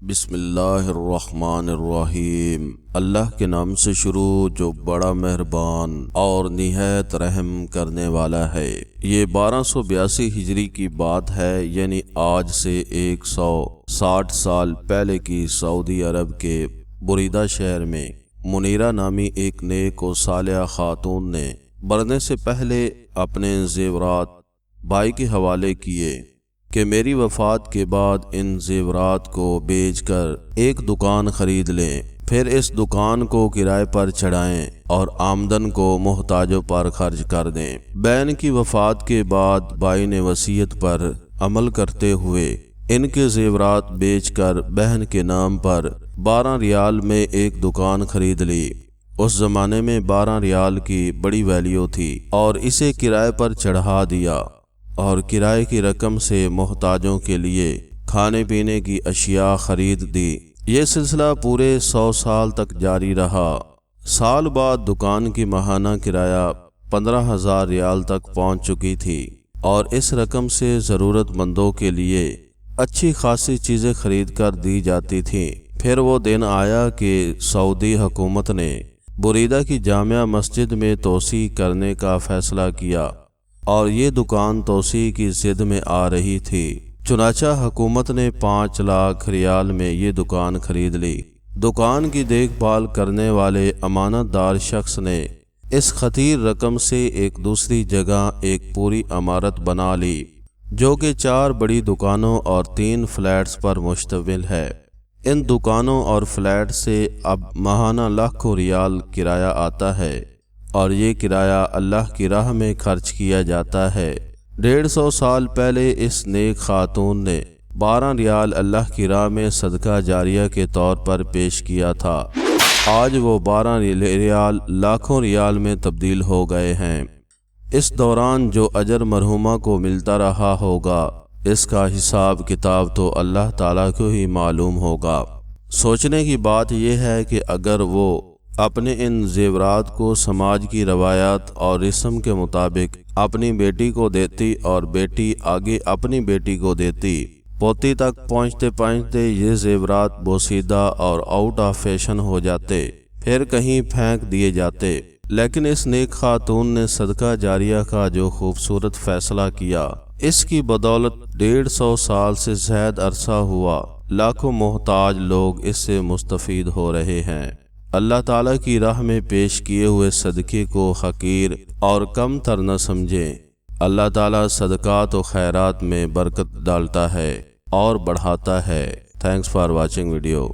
بسم اللہ الرحمن الرحیم۔ اللہ کے نام سے شروع جو بڑا مہربان اور نہایت رحم کرنے والا ہے۔ یہ 1282 ہجری کی بات ہے، یعنی آج سے 160 سال پہلے کی سعودی عرب کے بریدہ شہر میں منیرہ نامی ایک نیک و صالحہ خاتون نے مرنے سے پہلے اپنے زیورات بھائی کے حوالے کیے کہ میری وفات کے بعد ان زیورات کو بیچ کر ایک دکان خرید لیں، پھر اس دکان کو کرائے پر چڑھائیں اور آمدن کو محتاجوں پر خرچ کر دیں۔ بہن کی وفات کے بعد بھائی نے وصیت پر عمل کرتے ہوئے ان کے زیورات بیچ کر بہن کے نام پر 12 ریال میں ایک دکان خرید لی۔ اس زمانے میں 12 ریال کی بڑی ویلیو تھی اور اسے کرائے پر چڑھا دیا اور کرائے کی رقم سے محتاجوں کے لیے کھانے پینے کی اشیاء خرید دی۔ یہ سلسلہ پورے 100 سال تک جاری رہا۔ سال بعد دکان کی ماہانہ کرایہ 15,000 ریال تک پہنچ چکی تھی اور اس رقم سے ضرورت مندوں کے لیے اچھی خاصی چیزیں خرید کر دی جاتی تھیں۔ پھر وہ دن آیا کہ سعودی حکومت نے بریدہ کی جامع مسجد میں توسیع کرنے کا فیصلہ کیا اور یہ دکان توسیع کی ضد میں آ رہی تھی، چنانچہ حکومت نے 5 لاکھ ریال میں یہ دکان خرید لی۔ دکان کی دیکھ بھال کرنے والے امانت دار شخص نے اس خطیر رقم سے ایک دوسری جگہ ایک پوری عمارت بنا لی، جو کہ 4 بڑی دکانوں اور 3 فلیٹس پر مشتمل ہے۔ ان دکانوں اور فلیٹ سے اب ماہانہ لاکھوں ریال کرایہ آتا ہے اور یہ کرایہ اللہ کی راہ میں خرچ کیا جاتا ہے۔ 150 سال پہلے اس نیک خاتون نے 12 ریال اللہ کی راہ میں صدقہ جاریہ کے طور پر پیش کیا تھا۔ آج وہ 12 ریال لاکھوں ریال میں تبدیل ہو گئے ہیں۔ اس دوران جو اجر مرحومہ کو ملتا رہا ہوگا، اس کا حساب کتاب تو اللہ تعالیٰ کو ہی معلوم ہوگا۔ سوچنے کی بات یہ ہے کہ اگر وہ اپنے ان زیورات کو سماج کی روایات اور رسم کے مطابق اپنی بیٹی کو دیتی اور بیٹی آگے اپنی بیٹی کو دیتی، پوتی تک پہنچتے پہنچتے یہ زیورات بوسیدہ اور آؤٹ آف فیشن ہو جاتے، پھر کہیں پھینک دیے جاتے۔ لیکن اس نیک خاتون نے صدقہ جاریہ کا جو خوبصورت فیصلہ کیا، اس کی بدولت 150 سال سے زائد عرصہ ہوا لاکھوں محتاج لوگ اس سے مستفید ہو رہے ہیں۔ اللہ تعالیٰ کی راہ میں پیش کیے ہوئے صدقے کو حقیر اور کم تر نہ سمجھیں۔ اللہ تعالیٰ صدقات و خیرات میں برکت ڈالتا ہے اور بڑھاتا ہے۔ Thanks for watching video.